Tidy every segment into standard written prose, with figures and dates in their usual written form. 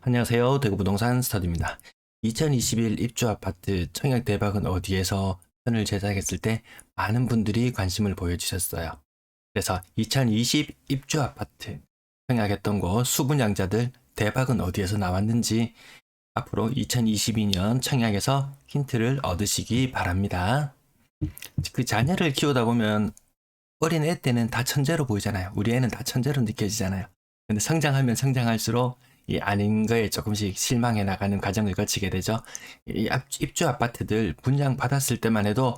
안녕하세요. 대구 부동산 스터디입니다. 2021 입주 아파트 청약 대박은 어디에서 편을 제작했을 때 많은 분들이 관심을 보여주셨어요. 그래서 2020 입주 아파트 청약했던 곳 수분양자들 대박은 어디에서 나왔는지 앞으로 2022년 청약에서 힌트를 얻으시기 바랍니다. 그 자녀를 키우다 보면 어린 애 때는 다 천재로 보이잖아요. 우리 애는 다 천재로 느껴지잖아요. 근데 성장하면 성장할수록 이 아닌 거에 조금씩 실망해 나가는 과정을 거치게 되죠. 이 입주 아파트들 분양 받았을 때만 해도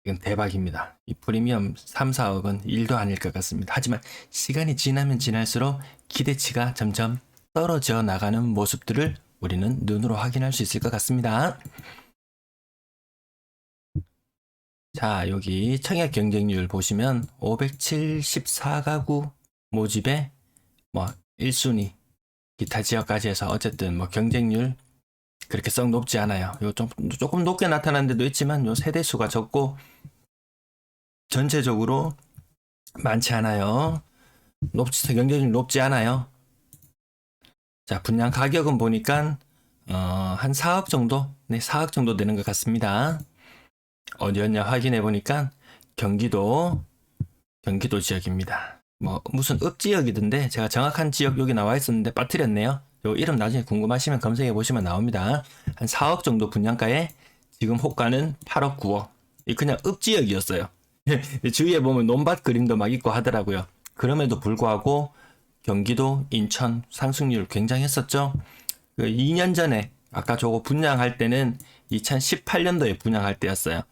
이건 대박입니다. 이 프리미엄 3, 4억은 일도 아닐 것 같습니다. 하지만 시간이 지나면 지날수록 기대치가 점점 떨어져 나가는 모습들을 우리는 눈으로 확인할 수 있을 것 같습니다. 자, 여기 청약 경쟁률 보시면 574가구 모집에 뭐 1순위 기타 지역까지 해서 어쨌든 뭐 경쟁률 그렇게 썩 높지 않아요. 요 조금 높게 나타나는 데도 있지만 요 세대수가 적고 전체적으로 많지 않아요. 경쟁률 높지 않아요. 자, 분양 가격은 보니까 한 4억 정도? 네, 4억 정도 되는 것 같습니다. 어디였냐 확인해 보니까 경기도 지역입니다. 뭐 무슨 읍 지역이던데 제가 정확한 지역 여기 나와 있었는데 빠뜨렸네요. 요 이름 나중에 궁금하시면 검색해 보시면 나옵니다. 한 4억 정도 분양가에 지금 호가는 8억 9억. 그냥 읍 지역이었어요. 주위에 보면 논밭 그림도 막 있고 하더라고요. 그럼에도 불구하고 경기도, 인천 상승률 굉장했었죠. 그 2년 전에 아까 저거 분양할 때는 2018년도에 분양할 때였어요.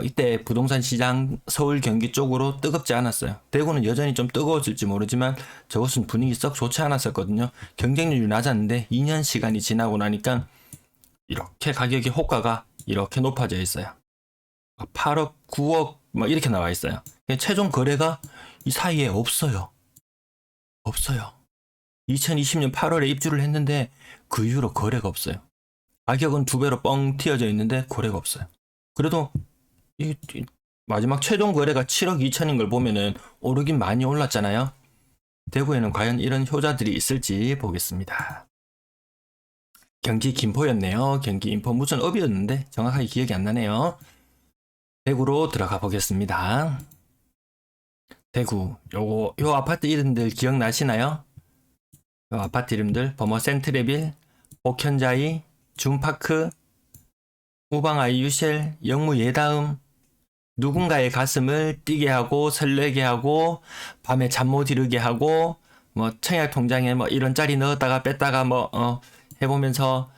이때 부동산 시장 서울 경기 쪽으로 뜨겁지 않았어요. 대구는 여전히 좀 뜨거워질지 모르지만 저것은 분위기 썩 좋지 않았었거든요. 경쟁률이 낮았는데 2년 시간이 지나고 나니까 이렇게 가격의 호가가 이렇게 높아져 있어요. 8억, 9억 막 이렇게 나와 있어요. 최종 거래가 이 사이에 없어요. 없어요. 2020년 8월에 입주를 했는데 그 이후로 거래가 없어요. 가격은 두 배로 뻥 튀어져 있는데 거래가 없어요. 그래도 이 마지막 최종 거래가 7억 2천인 걸 보면은 오르긴 많이 올랐잖아요. 대구에는 과연 이런 효자들이 있을지 보겠습니다. 경기 김포였네요. 경기 인포 무슨 업이었는데 정확하게 기억이 안 나네요. 대구로 들어가 보겠습니다. 대구 요 아파트 이름들 기억나시나요? 요 아파트 이름들 버머 센트레빌, 복현자이, 준파크, 우방아이 유셸, 영무 예다음 누군가의 가슴을 뛰게 하고 설레게 하고 밤에 잠 못 이루게 하고 뭐 청약 통장에 뭐 이런 짜리 넣었다가 뺐다가 뭐 해보면서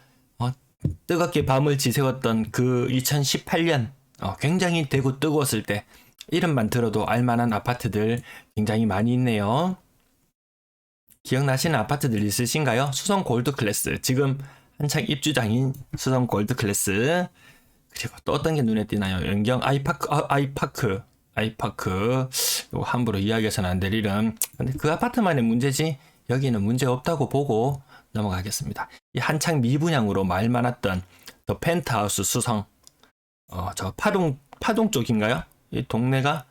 뜨겁게 밤을 지새웠던 그 2018년 굉장히 대구 뜨거웠을 때 이름만 들어도 알만한 아파트들 굉장히 많이 있네요. 기억나시는 아파트들 있으신가요? 수성 골드 클래스 지금 한창 입주장인 수성 골드 클래스 그리고 또 어떤 게 눈에 띄나요? 연경 아이파크 이거 함부로 이야기해서는 안 될 이름. 근데 그 아파트만의 문제지 여기는 문제 없다고 보고 넘어가겠습니다. 이 한창 미분양으로 말 많았던 더 펜트하우스 수성 저 파동 쪽인가요? 이 동네가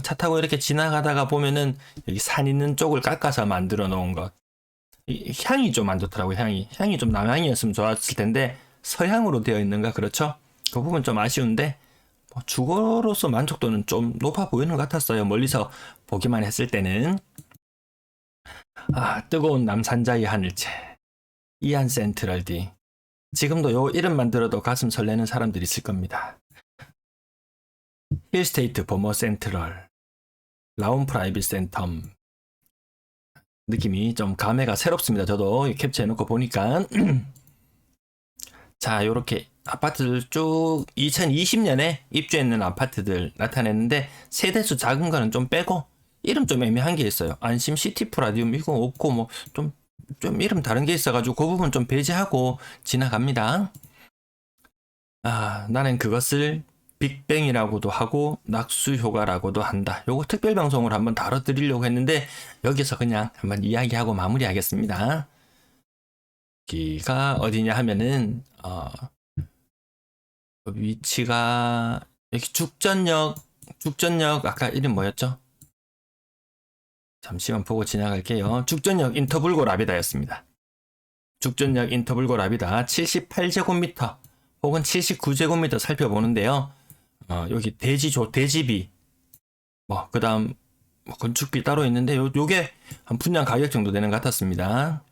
차 타고 이렇게 지나가다가 보면은 여기 산 있는 쪽을 깎아서 만들어 놓은 것. 이 향이 좀 안 좋더라고요. 향이 좀 남향이었으면 좋았을 텐데 서향으로 되어 있는가 그렇죠? 그 부분 좀 아쉬운데 뭐 주거로서 만족도는 좀 높아 보이는 것 같았어요. 멀리서 보기만 했을 때는 뜨거운 남산자의 하늘채 이안 센트럴디 지금도 요 이름만 들어도 가슴 설레는 사람들이 있을 겁니다. 힐스테이트 버머 센트럴 라운 프라이빗 센텀 느낌이 좀 감회가 새롭습니다. 저도 캡처해놓고 보니까 자 요렇게 아파트들 쭉 2020년에 입주했는 아파트들 나타냈는데 세대수 작은 거는 좀 빼고 이름 좀 애매한 게 있어요. 안심 시티 프라디움 이거 없고 뭐 좀 이름 다른 게 있어가지고 그 부분 좀 배제하고 지나갑니다. 나는 그것을 빅뱅이라고도 하고 낙수효과라고도 한다. 요거 특별 방송을 한번 다뤄드리려고 했는데 여기서 그냥 한번 이야기하고 마무리하겠습니다. 여기가 어디냐 하면은 위치가 여기 죽전역 아까 이름 뭐였죠? 잠시만 보고 지나갈게요. 죽전역 인터불고 라베다였습니다. 죽전역 인터블고 라비다 78제곱미터 혹은 79제곱미터 살펴보는데요. 여기 대지비, 그 다음 건축비 따로 있는데 요게 한 분양 가격 정도 되는 것 같았습니다.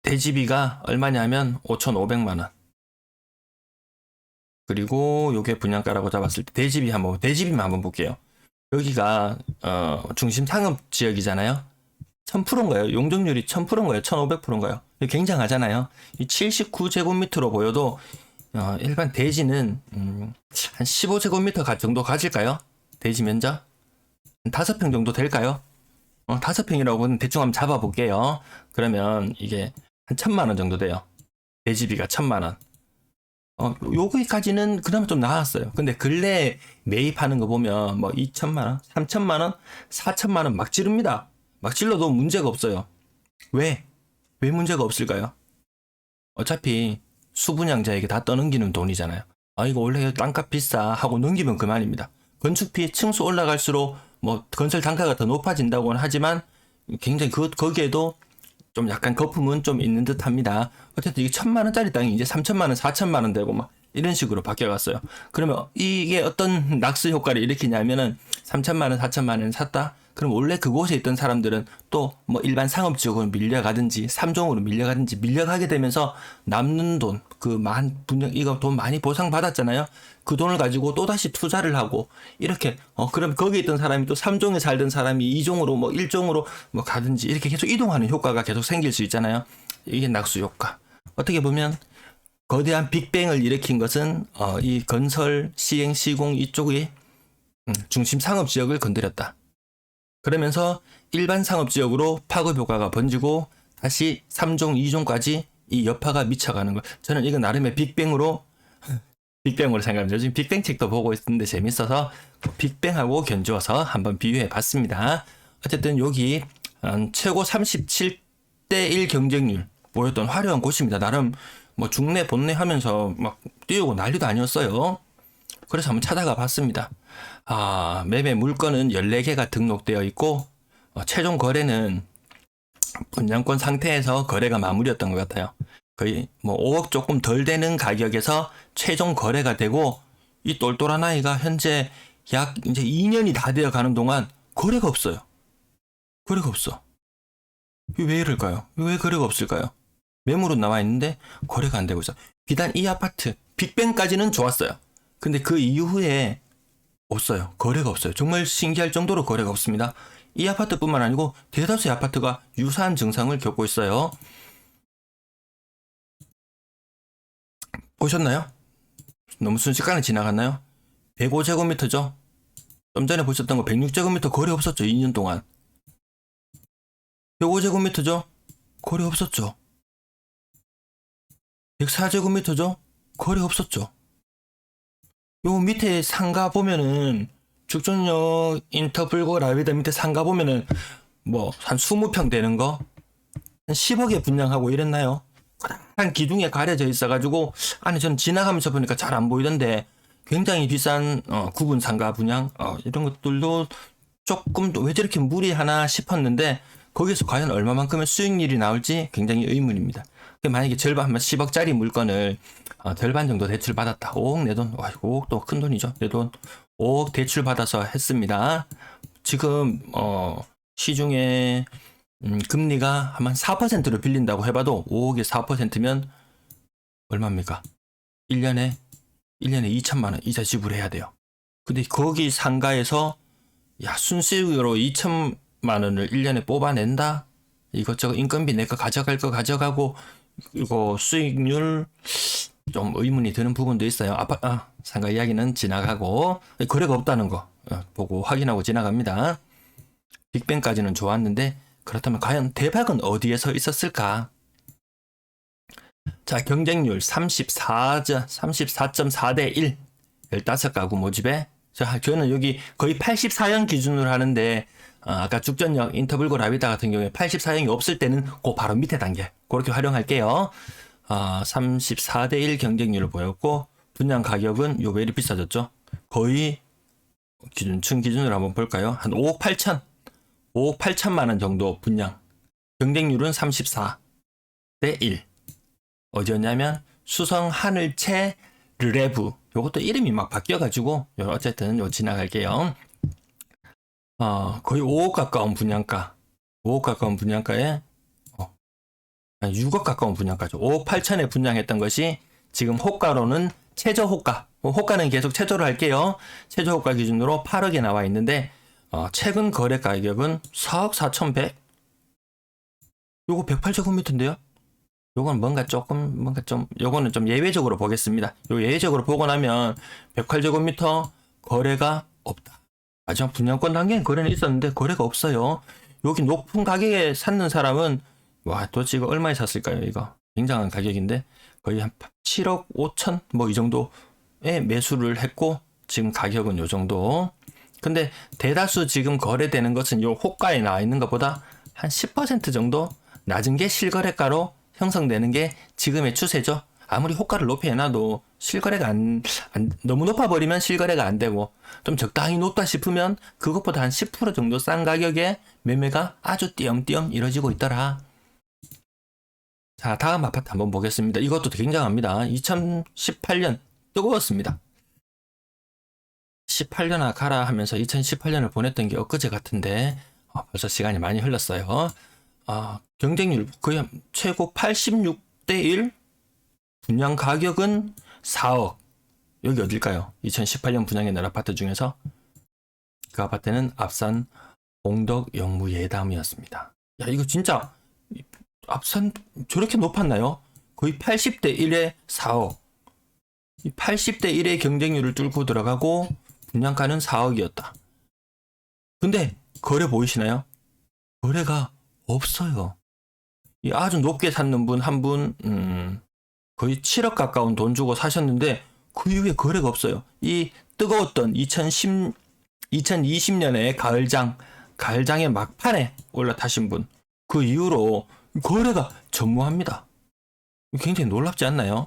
대지비가 얼마냐면 5,500만원. 그리고 요게 분양가라고 잡았을 때 대지비만 한번 볼게요. 여기가 중심 상업 지역이잖아요. 1000%인 거예요. 용적률이 1000%인 거예요. 1500%인 거예요. 굉장하잖아요. 이 79제곱미터로 보여도 일반 대지는 한 15제곱미터 정도 가질까요? 대지 면적? 5평 정도 될까요? 5평이라고 대충 한번 잡아볼게요. 그러면 이게 한 1000만원 정도 돼요. 대지비가 1000만원. 여기까지는 그나마 좀 나았어요. 근데 근래 매입하는 거 보면 2천만원, 3천만원, 4천만원 막 지릅니다. 막 질러도 문제가 없어요. 왜 문제가 없을까요? 어차피 수분양자에게 다 떠넘기는 돈이잖아요. 이거 원래 땅값 비싸 하고 넘기면 그만입니다. 건축비 층수 올라갈수록 건설 단가가 더 높아진다고는 하지만 굉장히 거기에도 좀 약간 거품은 좀 있는 듯 합니다. 어쨌든 이게 1000만원짜리 땅이 이제 3천만원, 4천만원 되고 이런 식으로 바뀌어갔어요. 그러면 이게 어떤 낙수 효과를 일으키냐면은 3천만원, 4천만원 샀다? 그럼 원래 그곳에 있던 사람들은 또 일반 상업지역으로 밀려가든지 3종으로 밀려가게 되면서 남는 돈, 이거 돈 많이 보상받았잖아요. 그 돈을 가지고 또다시 투자를 하고 이렇게 그럼 거기 있던 사람이 또 3종에 살던 사람이 2종으로 1종으로 가든지 이렇게 계속 이동하는 효과가 계속 생길 수 있잖아요. 이게 낙수 효과. 어떻게 보면 거대한 빅뱅을 일으킨 것은 이 건설 시행 시공 이쪽의 중심 상업 지역을 건드렸다. 그러면서 일반 상업 지역으로 파급 효과가 번지고 다시 3종, 2종까지 이 여파가 미쳐가는 거. 저는 이거 나름의 빅뱅으로 생각합니다. 요즘 빅뱅 책도 보고 있는데 재밌어서 빅뱅하고 견주어서 한번 비교해 봤습니다. 어쨌든 여기 최고 37대1 경쟁률 보였던 화려한 곳입니다. 나름 중내 본내 하면서 막 띄우고 난리도 아니었어요. 그래서 한번 찾아가 봤습니다. 매매 물건은 14개가 등록되어 있고 최종 거래는 분양권 상태에서 거래가 마무리였던 것 같아요. 거의 5억 조금 덜 되는 가격에서 최종 거래가 되고 이 똘똘한 아이가 현재 약 이제 2년이 다 되어 가는 동안 거래가 없어요. 거래가 없어. 왜 이럴까요? 왜 거래가 없을까요? 매물은 나와 있는데 거래가 안 되고 있어. 비단 이 아파트 빅뱅까지는 좋았어요. 근데 그 이후에 없어요. 거래가 없어요. 정말 신기할 정도로 거래가 없습니다. 이 아파트뿐만 아니고 대다수의 아파트가 유사한 증상을 겪고 있어요. 보셨나요? 너무 순식간에 지나갔나요? 105제곱미터죠? 좀 전에 보셨던 거 106제곱미터 거래 없었죠. 2년 동안. 105제곱미터죠? 거래 없었죠. 104제곱미터죠? 거래 없었죠. 요 밑에 상가 보면은 죽전역 인터블고 라비다 밑에 상가 보면은 한 20평 되는 거 한 10억에 분양하고 이랬나요? 한 기둥에 가려져 있어가지고 안에 전 지나가면서 보니까 잘 안 보이던데 굉장히 비싼 구분 상가 분양 이런 것들도 조금 왜 저렇게 무리하나 싶었는데 거기서 과연 얼마만큼의 수익률이 나올지 굉장히 의문입니다. 만약에 절반 10억짜리 물건을 절반 정도 대출 받았다. 5억 내 돈. 5억도 큰 돈이죠. 내 돈 5억 대출 받아서 했습니다. 지금 시중에 금리가 한 4%로 빌린다고 해봐도 5억에 4%면 얼마입니까? 1년에 2천만 원 이자 지불해야 돼요. 근데 거기 상가에서 순수익으로 2천만 원을 1년에 뽑아낸다? 이것저것 인건비 내 거 가져갈 거 가져가고 이거 수익률 좀 의문이 드는 부분도 있어요. 상가 이야기는 지나가고 거래가 없다는 거 보고 확인하고 지나갑니다. 빅뱅까지는 좋았는데 그렇다면 과연 대박은 어디에서 있었을까? 자, 경쟁률 34.4대 1 15가구 모집에 저는 여기 거의 84형 기준으로 하는데 아까 죽전역 인터블고 라비다 같은 경우에 84형이 없을 때는 그 바로 밑에 단계 그렇게 활용할게요. 34대 1 경쟁률을 보였고 분양 가격은 요 매일 비싸졌죠. 거의 층 기준으로 한번 볼까요? 한 5억 8천만 원 정도 분양. 경쟁률은 34. 대 1. 어디였냐면 수성 하늘채 르레브. 요것도 이름이 막 바뀌어가지고 어쨌든 요 지나갈게요. 거의 5억 가까운 분양가. 5억 가까운 분양가에 6억 가까운 분양가죠. 5억 8천에 분양했던 것이 지금 호가로는 최저 호가. 호가는 계속 최저로 할게요. 최저 호가 기준으로 8억에 나와 있는데 최근 거래 가격은 4억 4,100. 요거 108제곱미터인데요. 요건 뭔가 좀 요거는 좀 예외적으로 보겠습니다. 요 예외적으로 보고 나면 108제곱미터 거래가 없다. 마지막 분양권 단계엔 거래는 있었는데 거래가 없어요. 여기 높은 가격에 샀는 사람은 와, 도대체 이거 얼마에 샀을까요? 이거 굉장한 가격인데 거의 한 7억 5천 뭐 이 정도에 매수를 했고 지금 가격은 요 정도. 근데 대다수 지금 거래되는 것은 요 호가에 나와 있는 것보다 한 10% 정도 낮은 게 실거래가로 형성되는 게 지금의 추세죠. 아무리 호가를 높이 해놔도 실거래가 너무 높아버리면 실거래가 안 되고 좀 적당히 높다 싶으면 그것보다 한 10% 정도 싼 가격에 매매가 아주 띄엄띄엄 이루어지고 있더라. 자, 다음 아파트 한번 보겠습니다. 이것도 굉장합니다. 2018년 뜨거웠습니다. 18년아 가라 하면서 2018년을 보냈던 게 엊그제 같은데 벌써 시간이 많이 흘렀어요. 경쟁률 거의 최고 86대 1, 분양 가격은 4억. 여기 어딜까요? 2018년 분양했는 아파트 중에서 그 아파트는 앞산 봉덕 영무 예담이었습니다. 야, 이거 진짜 앞산 저렇게 높았나요? 거의 80대 1에 4억. 80대 1의 경쟁률을 뚫고 들어가고 분양가는 4억이었다. 근데 거래 보이시나요? 거래가 없어요. 이 아주 높게 샀는 분 한 분 거의 7억 가까운 돈 주고 사셨는데 그 이후에 거래가 없어요. 이 뜨거웠던 2020년에 가을장의 막판에 올라타신 분 그 이후로 거래가 전무합니다. 굉장히 놀랍지 않나요?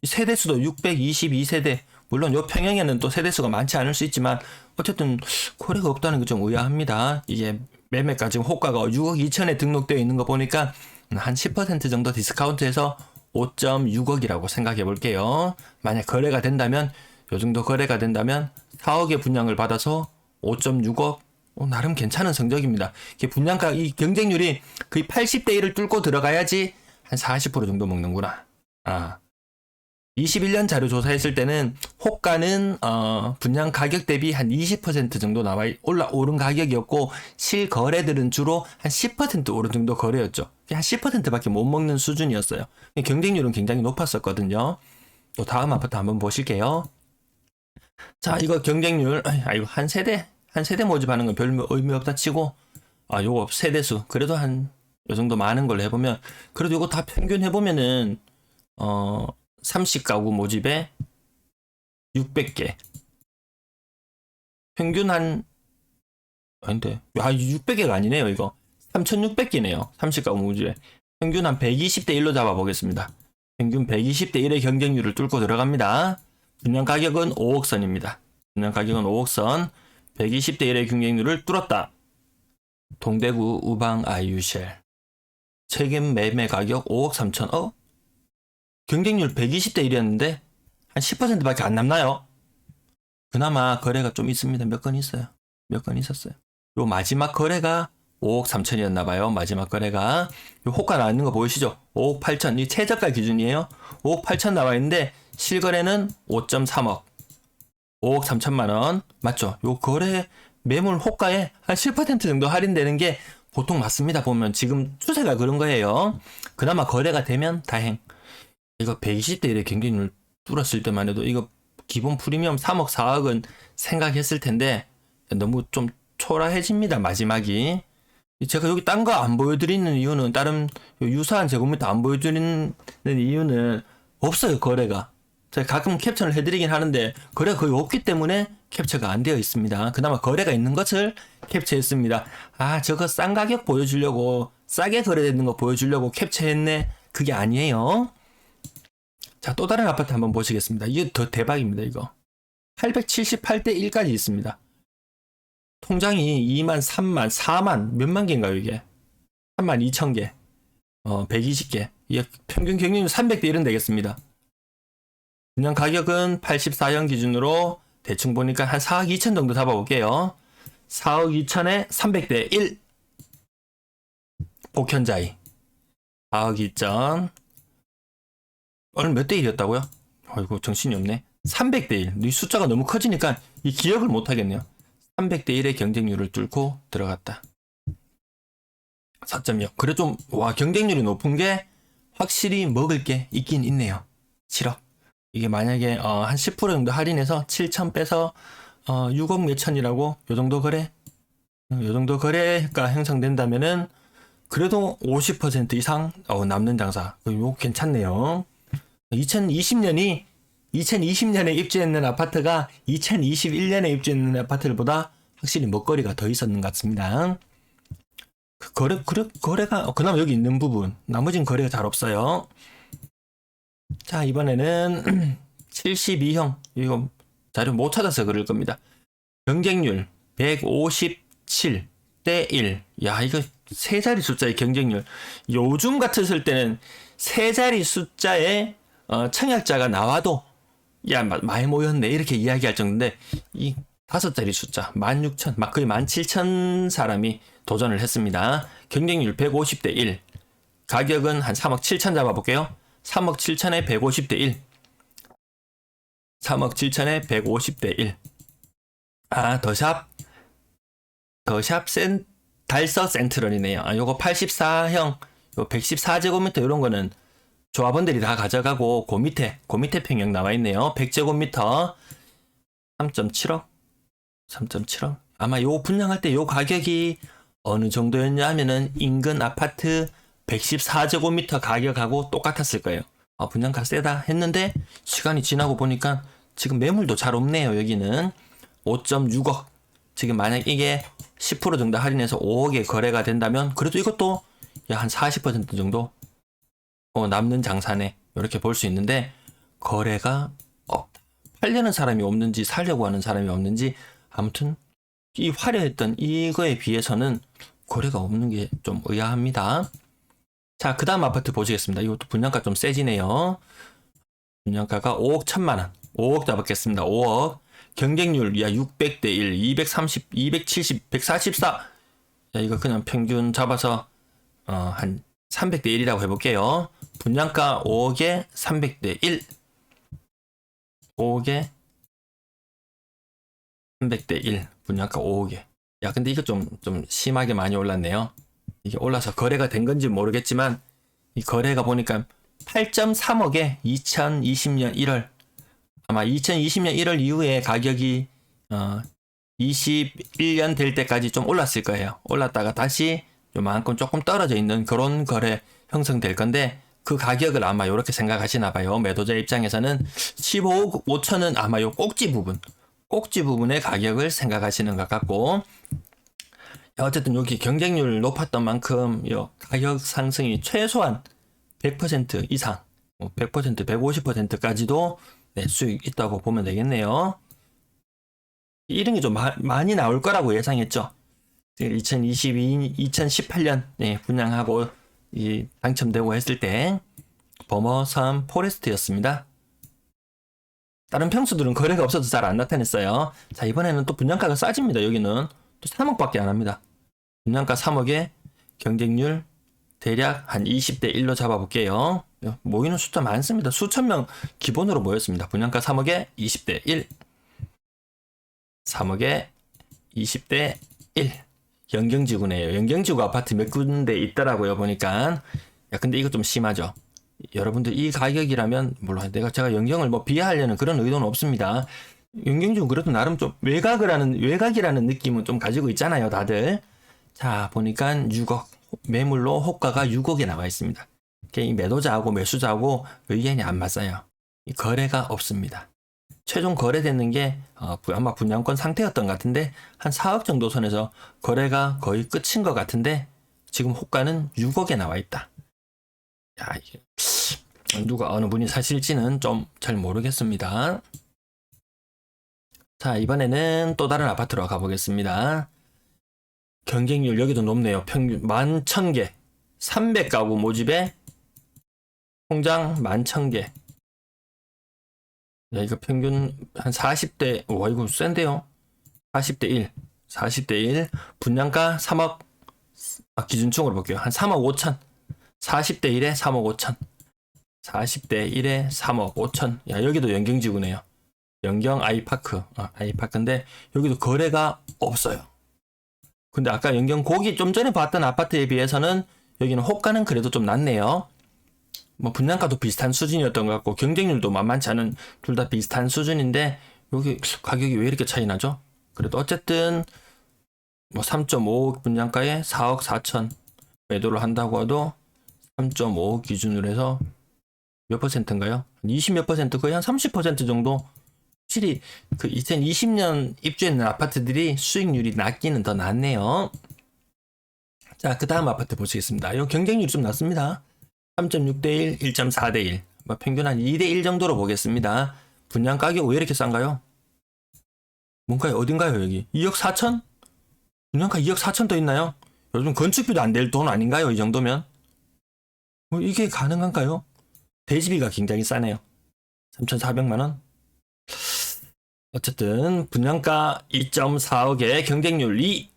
세대수도 622세대. 물론 요 평형에는 또 세대수가 많지 않을 수 있지만 어쨌든 거래가 없다는 게 좀 의아합니다. 이게 매매가 지금 호가가 6억 2천에 등록되어 있는 거 보니까 한 10% 정도 디스카운트해서 5.6억이라고 생각해 볼게요. 만약 거래가 된다면 요 정도 거래가 된다면 4억의 분양을 받아서 5.6억 나름 괜찮은 성적입니다. 분양가 이 경쟁률이 거의 80대 1을 뚫고 들어가야지 한 40% 정도 먹는구나. 21년 자료 조사했을 때는 호가는 분양 가격 대비 한 20% 정도 오른 가격이었고 실거래들은 주로 한 10% 오른 정도 거래였죠. 한 10%밖에 못 먹는 수준이었어요. 경쟁률은 굉장히 높았었거든요. 또 다음 아파트 한번 보실게요. 자, 이거 경쟁률 한 세대 모집하는 건 별 의미 없다 치고 요거 세대수 그래도 한 요 정도 많은 걸로 해보면 그래도 이거 다 평균 해보면은 30가구 모집에 600개. 평균 아닌데. 600개가 아니네요, 이거. 3600개네요. 30가구 모집에. 평균 한 120대 1로 잡아보겠습니다. 평균 120대 1의 경쟁률을 뚫고 들어갑니다. 분양 가격은 5억 선입니다. 분양 가격은 5억 선. 120대 1의 경쟁률을 뚫었다. 동대구 우방 아이유쉘. 최근 매매 가격 5억 3천. 경쟁률 120대 1이었는데 한 10%밖에 안 남나요? 그나마 거래가 좀 있습니다. 몇 건 있어요. 몇 건 있었어요. 요 마지막 거래가 5억 3천이었나 봐요. 마지막 거래가 요 호가 나와 있는 거 보이시죠? 5억 8천. 이 최저가 기준이에요. 5억 8천 나와 있는데 실거래는 5.3억. 5억 3천만 원. 맞죠? 요 거래 매물 호가에 한 10% 정도 할인되는 게 보통 맞습니다. 보면 지금 추세가 그런 거예요. 그나마 거래가 되면 다행. 이거 120대 1의 경쟁률 뚫었을 때만 해도 이거 기본 프리미엄 3억 4억은 생각했을 텐데 너무 좀 초라해집니다. 마지막이. 제가 여기 딴 거 안 보여드리는 이유는 다른 유사한 제곱미터 안 보여드리는 이유는 없어요. 거래가. 제가 가끔 캡처를 해드리긴 하는데 거래가 거의 없기 때문에 캡처가 안 되어 있습니다. 그나마 거래가 있는 것을 캡처했습니다. 저거 싼 가격 보여주려고 싸게 거래되는 거 보여주려고 캡처했네. 그게 아니에요. 자, 또 다른 아파트 한번 보시겠습니다. 이게 더 대박입니다. 이거 878대 1까지 있습니다. 통장이 2만, 3만, 4만 몇만 개인가요 이게? 3만 2천 개. 120개. 이 평균 경쟁률 300대 1은 되겠습니다. 분양 가격은 84형 기준으로 대충 보니까 한 4억 2천 정도 잡아볼게요. 4억 2천에 300대 1. 복현자이. 4억 2천. 오늘 몇 대 1이었다고요? 아이고, 정신이 없네. 300대 1. 이 숫자가 너무 커지니까 이 기억을 못 하겠네요. 300대 1의 경쟁률을 뚫고 들어갔다. 4.0. 그래 좀, 경쟁률이 높은 게 확실히 먹을 게 있긴 있네요. 7억. 이게 만약에, 한 10% 정도 할인해서 7천 빼서, 6억 몇천이라고, 요 정도 거래? 요 정도 거래가 형성된다면은, 그래도 50% 이상, 남는 장사. 이거 괜찮네요. 2020년에 입주했는 아파트가 2021년에 입주했는 아파트들보다 확실히 먹거리가 더 있었는 것 같습니다. 거래가, 그나마 여기 있는 부분. 나머진 거래가 잘 없어요. 자, 이번에는 72형. 이거 자료 못 찾아서 그럴 겁니다. 경쟁률 157대 1. 야, 이거 세 자리 숫자의 경쟁률. 요즘 같았을 때는 세 자리 숫자의 청약자가 나와도 야, 많이 모였네 이렇게 이야기할 정도인데 이 다섯 자리 숫자 16,000, 막 거의 17,000 사람이 도전을 했습니다. 경쟁률 150대 1. 가격은 한 3억 7천 잡아볼게요. 3억 7천에 150대 1. 3억 7천에 150대 1. 달서 센트럴이네요. 요거 84형, 요 114제곱미터 이런 거는 조합원들이 다 가져가고 그 밑에 평형 나와 있네요. 100제곱미터 3.7억. 3.7억. 아마 요 분양할 때 요 가격이 어느 정도였냐 하면은 인근 아파트 114제곱미터 가격하고 똑같았을 거예요. 분양가 세다 했는데 시간이 지나고 보니까 지금 매물도 잘 없네요. 여기는 5.6억. 지금 만약 이게 10% 정도 할인해서 5억에 거래가 된다면 그래도 이것도 한 40% 정도 남는 장사네. 이렇게 볼 수 있는데 거래가 팔려는 사람이 없는지 살려고 하는 사람이 없는지 아무튼 이 화려했던 이거에 비해서는 거래가 없는 게 좀 의아합니다. 자, 그 다음 아파트 보시겠습니다. 이것도 분양가 좀 세지네요. 분양가가 5억 1천만원. 5억 잡았겠습니다. 5억. 경쟁률 600대 1, 230, 270, 144. 이거 그냥 평균 잡아서 한 300대 1이라고 해볼게요. 분양가 5억에 300대 1. 5억에 300대 1. 분양가 5억에. 근데 이거 좀 심하게 많이 올랐네요. 이게 올라서 거래가 된 건지 모르겠지만 이 거래가 보니까 8.3억에 2020년 1월. 아마 2020년 1월 이후에 가격이 21년 될 때까지 좀 올랐을 거예요. 올랐다가 다시 요만큼 조금 떨어져 있는 그런 거래 형성될 건데 그 가격을 아마 이렇게 생각하시나 봐요. 매도자 입장에서는 15억 5천은 아마 요 꼭지 부분의 가격을 생각하시는 것 같고, 어쨌든 여기 경쟁률 높았던 만큼 요 가격 상승이 최소한 100% 이상, 100%, 150%까지도 수익 있다고 보면 되겠네요. 이런 게 좀 많이 나올 거라고 예상했죠. 2018년 분양하고 당첨되고 했을 때 범어섬 포레스트였습니다. 다른 평수들은 거래가 없어서 잘 안 나타냈어요. 자, 이번에는 또 분양가가 싸집니다. 여기는 또 3억밖에 안 합니다. 분양가 3억에 경쟁률 대략 한 20대 1로 잡아볼게요. 모이는 숫자 많습니다. 수천 명 기본으로 모였습니다. 분양가 3억에 20대 1. 3억에 20대 1. 연경지구네요. 연경지구 아파트 몇 군데 있더라고요. 보니까. 근데 이거 좀 심하죠. 여러분들 이 가격이라면 물론 제가 연경을 비하하려는 그런 의도는 없습니다. 연경지구 그래도 나름 좀 외곽이라는 느낌은 좀 가지고 있잖아요. 다들. 자, 보니까 6억. 매물로 호가가 6억에 나와 있습니다. 이 매도자하고 매수자하고 의견이 안 맞아요. 이 거래가 없습니다. 최종 거래되는 게 아마 분양권 상태였던 것 같은데 한 4억 정도 선에서 거래가 거의 끝인 것 같은데 지금 호가는 6억에 나와 있다. 이게 누가 어느 분이 사실지는 좀 잘 모르겠습니다. 자, 이번에는 또 다른 아파트로 가보겠습니다. 경쟁률 여기도 높네요. 평균 11,000개. 300가구 모집에 통장 11,000개. 야, 이거 평균 한 40대, 와, 이거 센데요? 40대 1. 40대 1. 분양가 3억, 기준총으로 볼게요. 한 3억 5천. 40대 1에 3억 5천. 40대 1에 3억 5천. 야, 여기도 연경지구네요. 연경 아이파크. 아이파크인데, 여기도 거래가 없어요. 근데 아까 연경 고기 좀 전에 봤던 아파트에 비해서는 여기는 호가는 그래도 좀 낮네요. 뭐 분양가도 비슷한 수준이었던 것 같고 경쟁률도 만만치 않은 둘 다 비슷한 수준인데 여기 가격이 왜 이렇게 차이 나죠? 그래도 어쨌든 뭐 3.5억 분양가에 4억 4천 매도를 한다고 해도 3.5억 기준으로 해서 몇 퍼센트인가요? 20 몇 퍼센트, 거의 한 30% 정도. 확실히 그 2020년 입주했는 아파트들이 수익률이 낮기는 더 낮네요. 자, 그 다음 아파트 보시겠습니다. 이 경쟁률이 좀 낮습니다. 3.6대 1, 1.4대 1. 뭐 평균 한 2대 1 정도로 보겠습니다. 분양 가격 왜 이렇게 싼가요? 뭔가요? 어딘가요, 여기? 2억 4천? 분양가 2억 4천 더 있나요? 요즘 건축비도 안 될 돈 아닌가요? 이 정도면? 뭐 이게 가능한가요? 대지비가 굉장히 싸네요. 3,400만원? 어쨌든 분양가 2.4억에 경쟁률 2.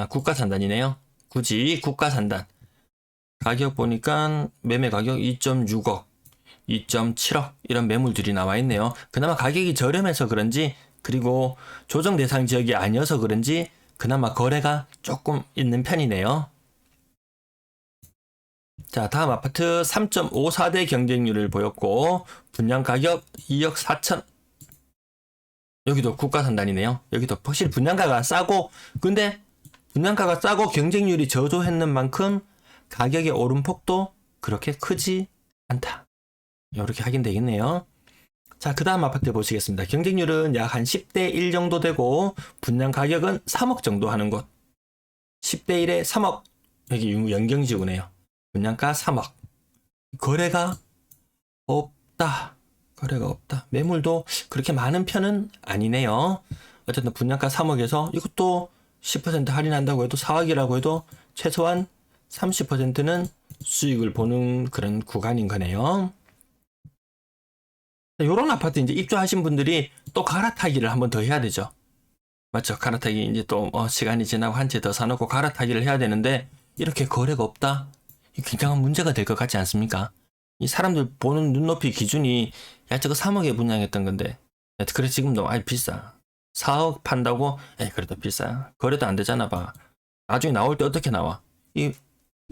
국가산단이네요. 굳이 국가산단. 가격 보니까 매매 가격 2.6억, 2.7억 이런 매물들이 나와 있네요. 그나마 가격이 저렴해서 그런지, 그리고 조정 대상 지역이 아니어서 그런지 그나마 거래가 조금 있는 편이네요. 자, 다음 아파트 3.54대 경쟁률을 보였고 분양 가격 2억 4천. 여기도 국가산단이네요. 여기도 확실히 분양가가 싸고, 근데 분양가가 싸고 경쟁률이 저조했는 만큼 가격의 오름폭도 그렇게 크지 않다. 이렇게 확인되겠네요. 자, 그 다음 아파트 보시겠습니다. 경쟁률은 약 한 10대 1 정도 되고 분양 가격은 3억 정도 하는 곳. 10대 1에 3억. 여기 연경지구네요. 분양가 3억. 거래가 없다. 거래가 없다. 매물도 그렇게 많은 편은 아니네요. 어쨌든 분양가 3억에서 이것도 10% 할인한다고 해도 4억이라고 해도 최소한 30%는 수익을 보는 그런 구간인 거네요. 이런 아파트 이제 입주하신 분들이 또 갈아타기를 한번 더 해야 되죠. 맞죠? 갈아타기 이제 또 시간이 지나고 한 채 더 사놓고 갈아타기를 해야 되는데 이렇게 거래가 없다? 굉장한 문제가 될 것 같지 않습니까? 이 사람들 보는 눈높이 기준이 야, 저거 3억에 분양했던 건데 그래 지금도 비싸. 4억 판다고? 그래도 비싸. 거래도 안 되잖아 봐. 나중에 나올 때 어떻게 나와? 이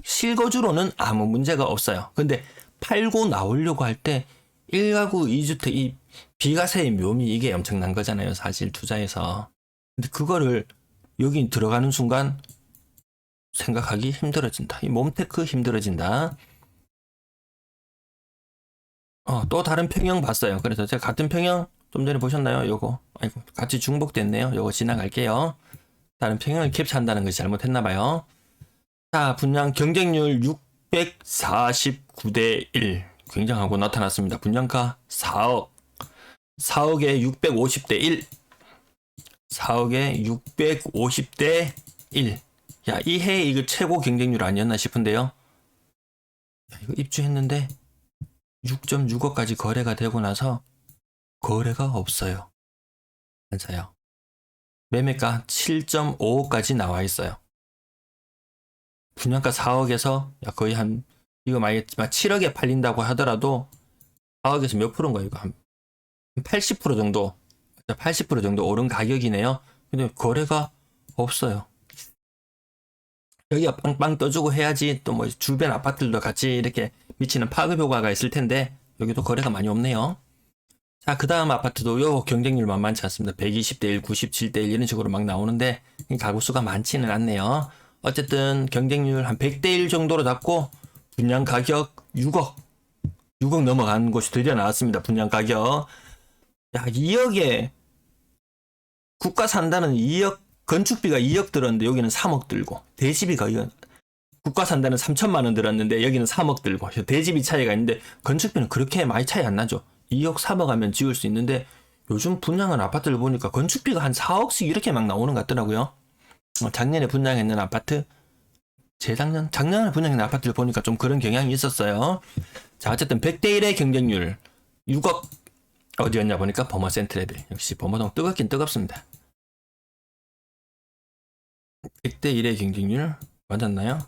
실거주로는 아무 문제가 없어요. 근데 팔고 나오려고 할 때 1가구 2주택 이 비과세의 묘미, 이게 엄청난 거잖아요. 사실 투자에서. 근데 그거를 여기 들어가는 순간 생각하기 힘들어진다. 이 몸테크 힘들어진다. 또 다른 평형 봤어요. 그래서 제가 같은 평형 좀 전에 보셨나요? 요거. 아이고, 같이 중복됐네요. 요거 지나갈게요. 다른 평형을 캡처한다는 것이 잘못했나봐요. 자, 분양 경쟁률 649대 1. 굉장하고 나타났습니다. 분양가 4억. 4억에 650대 1. 4억에 650대 1. 야, 이 해 이거 최고 경쟁률 아니었나 싶은데요. 야, 이거 입주했는데 6.6억까지 거래가 되고 나서 거래가 없어요. 맞아요. 매매가 7.5억까지 나와 있어요. 분양가 4억에서 거의 한, 이거 만약에 7억에 팔린다고 하더라도 4억에서 몇 프로인가요? 이거 한 80% 정도, 80% 정도 오른 가격이네요. 근데 거래가 없어요. 여기가 빵빵 떠주고 해야지 또 뭐 주변 아파트들도 같이 이렇게 미치는 파급 효과가 있을 텐데 여기도 거래가 많이 없네요. 자, 그 다음 아파트도 요 경쟁률 만만치 않습니다. 120대 1, 97대 1 이런 식으로 막 나오는데 가구 수가 많지는 않네요. 어쨌든 경쟁률 한 100대 1 정도로 잡고 분양 가격 6억. 6억 넘어간 곳이 드디어 나왔습니다. 분양 가격. 야, 2억에 국가 산다는 2억, 건축비가 2억 들었는데 여기는 3억 들고, 대지비가 이건 국가 산다는 3천만 원 들었는데 여기는 3억 들고, 대지비 차이가 있는데 건축비는 그렇게 많이 차이 안 나죠. 2억 3억 하면 지을 수 있는데 요즘 분양한 아파트를 보니까 건축비가 한 4억씩 이렇게 막 나오는 것 같더라고요. 작년에 분양했는 아파트 작년에 분양한 아파트를 보니까 좀 그런 경향이 있었어요. 자, 어쨌든 100대 1의 경쟁률 6억 어디였냐 보니까 범어 센트레빌. 역시 범어동 뜨겁긴 뜨겁습니다. 100대 1의 경쟁률 맞았나요?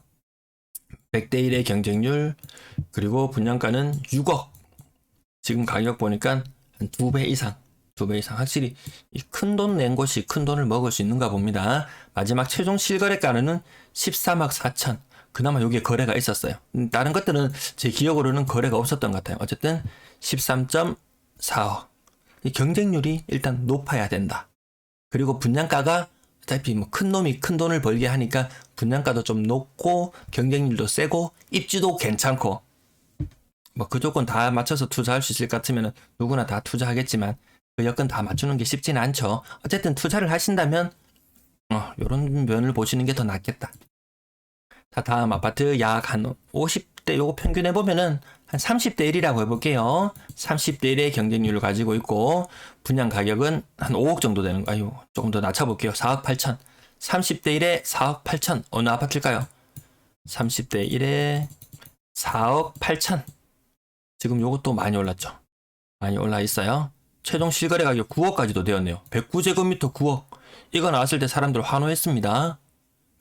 100대 1의 경쟁률 그리고 분양가는 6억. 지금 가격 보니까 한 2배 이상. 2배 이상. 확실히 큰 돈 낸 곳이 큰 돈을 먹을 수 있는가 봅니다. 마지막 최종 실거래가는 13억 4천. 그나마 여기에 거래가 있었어요. 다른 것들은 제 기억으로는 거래가 없었던 것 같아요. 어쨌든 13.4억. 이 경쟁률이 일단 높아야 된다. 그리고 분양가가 어차피 뭐 큰 놈이 큰 돈을 벌게 하니까 분양가도 좀 높고 경쟁률도 세고 입지도 괜찮고 뭐 그 조건 다 맞춰서 투자할 수 있을 것 같으면 누구나 다 투자하겠지만 그 여건 다 맞추는 게 쉽지는 않죠. 어쨌든 투자를 하신다면 요런 면을 보시는 게 더 낫겠다. 자, 다음 아파트 약 한 50대 요거 평균해 보면은 한 30대 1이라고 해볼게요. 30대 1의 경쟁률을 가지고 있고 분양 가격은 한 5억 정도 되는 거. 아유, 조금 더 낮춰볼게요. 4억 8천. 30대 1에 4억 8천. 어느 아파트일까요? 30대 1에 4억 8천. 지금 요것도 많이 올랐죠. 많이 올라 있어요. 최종 실거래 가격 9억까지도 되었네요. 109제곱미터 9억. 이거 나왔을 때 사람들 환호했습니다.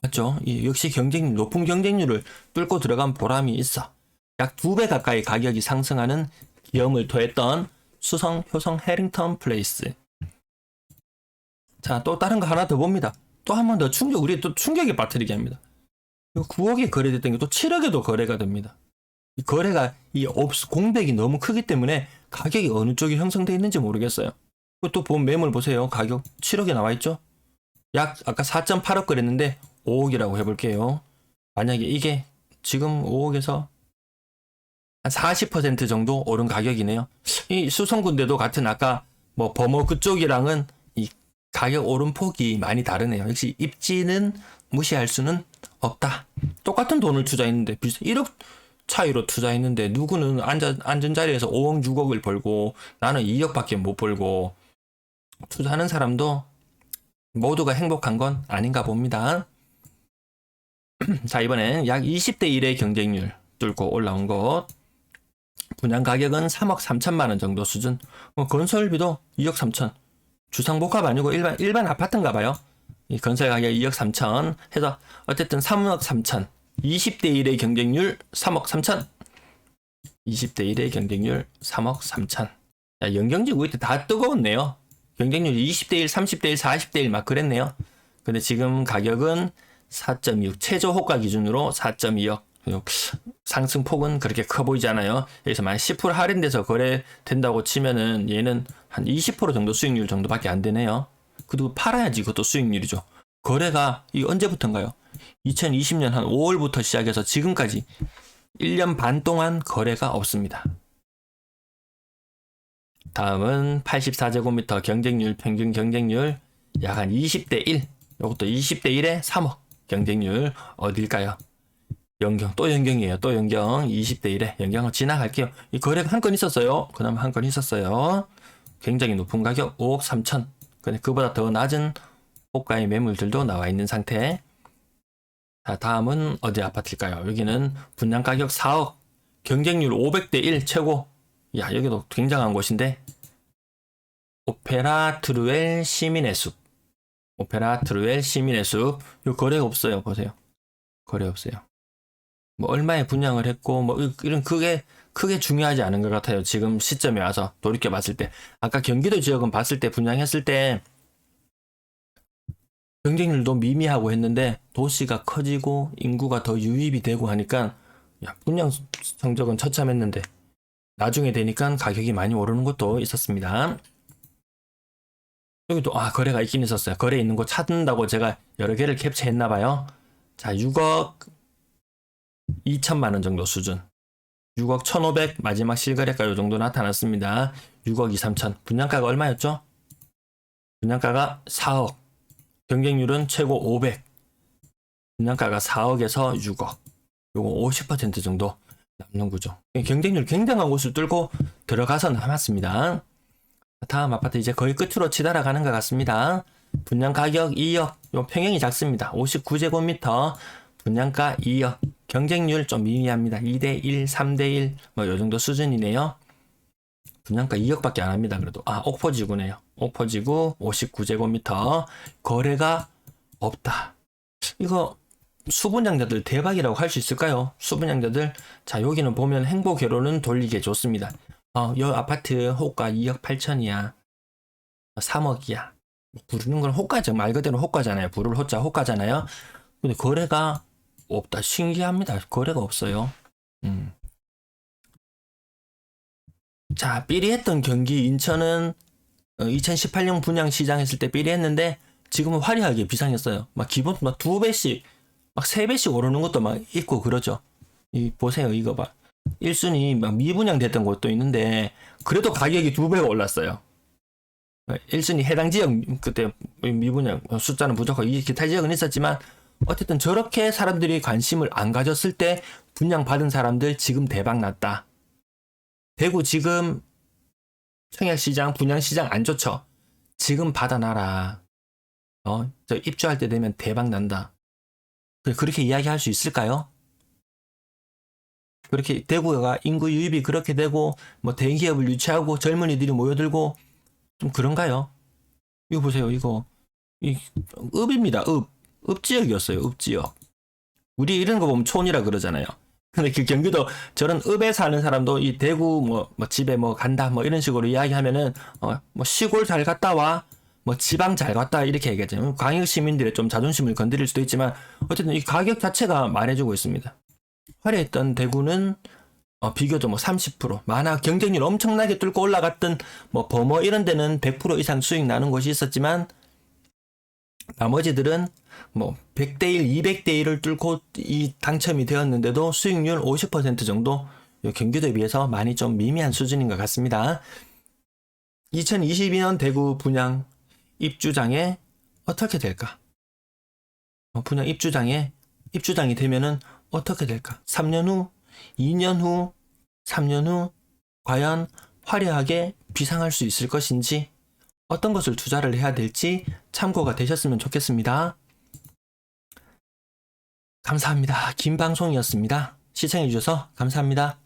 맞죠? 역시 높은 경쟁률을 뚫고 들어간 보람이 있어. 약 2배 가까이 가격이 상승하는 기염을 토했던 수성, 효성, 해링턴 플레이스. 자, 또 다른 거 하나 더 봅니다. 또 한 번 더 우리 또 충격에 빠뜨리게 합니다. 9억에 거래됐던 게 또 7억에도 거래가 됩니다. 이 거래가 공백이 너무 크기 때문에 가격이 어느 쪽이 형성되어 있는지 모르겠어요. 또 본 매물 보세요. 가격 7억에 나와 있죠? 약 아까 4.8억 그랬는데 5억이라고 해볼게요. 만약에 이게 지금 5억에서 한 40% 정도 오른 가격이네요. 이 수성군대도 같은 아까 뭐 범어 그쪽이랑은 이 가격 오른 폭이 많이 다르네요. 역시 입지는 무시할 수는 없다. 똑같은 돈을 투자했는데 1억 차이로 투자했는데 누구는 앉은 자리에서 5억 6억을 벌고 나는 2억밖에 못 벌고 투자하는 사람도 모두가 행복한 건 아닌가 봅니다. 자, 이번엔 약 20대 1의 경쟁률 뚫고 올라온 것. 분양 가격은 3억 3천만 원 정도 수준. 건설비도 2억 3천. 주상복합 아니고 일반 아파트인가 봐요. 이 건설 가격 2억 3천 해서 어쨌든 3억 3천. 20대 1의 경쟁률 3억 3천. 20대 1의 경쟁률 3억 3천. 야, 영경지구 이때 다 뜨거웠네요. 경쟁률이 20대 1, 30대 1, 40대 1 막 그랬네요. 근데 지금 가격은 4.26 최저 호가 기준으로 4.2억. 상승폭은 그렇게 커 보이지 않아요. 여기서 만약 10% 할인돼서 거래된다고 치면은 얘는 한 20% 정도 수익률 정도밖에 안 되네요. 그리고 팔아야지 그것도 수익률이죠. 거래가 이 언제부터인가요? 2020년 한 5월부터 시작해서 지금까지 1년 반 동안 거래가 없습니다. 다음은 84제곱미터 경쟁률, 평균 경쟁률 약 한 20대 1. 이것도 20대 1에 3억. 경쟁률 어딜까요? 연경, 또 연경이에요. 또 연경 20대 1에 연경을 지나갈게요. 이 거래가 한 건 있었어요. 그나마 한 건 있었어요. 굉장히 높은 가격 5억 3천. 근데 그보다 더 낮은 호가의 매물들도 나와 있는 상태. 자, 다음은 어디 아파트일까요? 여기는 분양 가격 4억. 경쟁률 500대 1 최고. 야, 여기도 굉장한 곳인데 오페라 트루엘 시민의 숲. 오페라 트루엘 시민의 숲. 요 거래가 없어요. 보세요. 거래 없어요. 뭐 얼마에 분양을 했고 뭐 이런 크게 중요하지 않은 것 같아요. 지금 시점에 와서 돌이켜 봤을 때. 아까 경기도 지역은 봤을 때 분양했을 때 경쟁률도 미미하고 했는데 도시가 커지고 인구가 더 유입이 되고 하니까 야, 분양 성적은 처참했는데 나중에 되니까 가격이 많이 오르는 것도 있었습니다. 여기도 거래가 있긴 있었어요. 거래 있는 거 찾는다고 제가 여러 개를 캡처했나 봐요. 자, 6억 2천만 원 정도 수준. 6억 1,500 마지막 실거래가 요 정도 나타났습니다. 6억 2, 3천. 분양가가 얼마였죠? 분양가가 4억. 경쟁률은 최고 500. 분양가가 4억에서 6억. 요거 50% 정도 남는 구조. 경쟁률 굉장한 곳을 뚫고 들어가서 남았습니다. 다음 아파트 이제 거의 끝으로 치달아가는 것 같습니다. 분양 가격 2억. 요 평형이 작습니다. 59제곱미터. 분양가 2억. 경쟁률 좀 미미합니다. 2대1, 3대1 뭐 요 정도 수준이네요. 분양가 2억밖에 안 합니다. 그래도 옥포지구네요. 옥포지구 59제곱미터 거래가 없다. 이거 수분양자들 대박이라고 할 수 있을까요? 수분양자들. 자, 여기는 보면 행보개로는 돌리기에 좋습니다. 요 아파트 호가 2억 8천이야. 3억이야. 부르는 건 호가죠. 말 그대로 호가잖아요. 부를 호자 호가잖아요. 근데 거래가 없다. 신기합니다. 거래가 없어요. 자, 삐리했던 경기 인천은 2018년 분양 시장했을 때 삐리했는데 지금은 화려하게 비상했어요. 막 기본 막 2배씩 막 3배씩 오르는 것도 막 있고 그러죠. 보세요. 이거 봐. 1순위 막 미분양 됐던 곳도 있는데 그래도 가격이 2배가 올랐어요. 1순위 해당 지역 그때 미분양 숫자는 부족하고 기타 지역은 있었지만 어쨌든 저렇게 사람들이 관심을 안 가졌을 때 분양 받은 사람들 지금 대박 났다. 대구 지금 청약시장 분양시장 안 좋죠. 지금 받아놔라. 저 입주할 때 되면 대박 난다. 그렇게 이야기할 수 있을까요? 그렇게 대구가 인구 유입이 그렇게 되고 뭐 대기업을 유치하고 젊은이들이 모여들고 좀 그런가요? 이거 보세요. 이거 읍입니다. 읍지역이었어요. 읍지역. 우리 이런 거 보면 촌이라 그러잖아요. 근데 그 경기도 저런 읍에 사는 사람도 이 대구 뭐 집에 뭐 간다 뭐 이런 식으로 이야기하면은 뭐 시골 잘 갔다 와. 뭐 지방 잘 갔다 이렇게 얘기하죠. 광역 시민들의 좀 자존심을 건드릴 수도 있지만 어쨌든 이 가격 자체가 말해주고 있습니다. 화려했던 대구는 비교도 뭐 30%, 만화 경쟁률 엄청나게 뚫고 올라갔던 뭐 범어 이런 데는 100% 이상 수익 나는 곳이 있었지만 나머지들은 뭐 100대1, 200대1을 뚫고 이 당첨이 되었는데도 수익률 50% 정도 경기도에 비해서 많이 좀 미미한 수준인 것 같습니다. 2022년 대구 분양 입주장에 어떻게 될까? 분양 입주장이 되면은 어떻게 될까? 3년 후, 2년 후, 3년 후 과연 화려하게 비상할 수 있을 것인지 어떤 것을 투자를 해야 될지 참고가 되셨으면 좋겠습니다. 감사합니다. 긴 방송이었습니다. 시청해주셔서 감사합니다.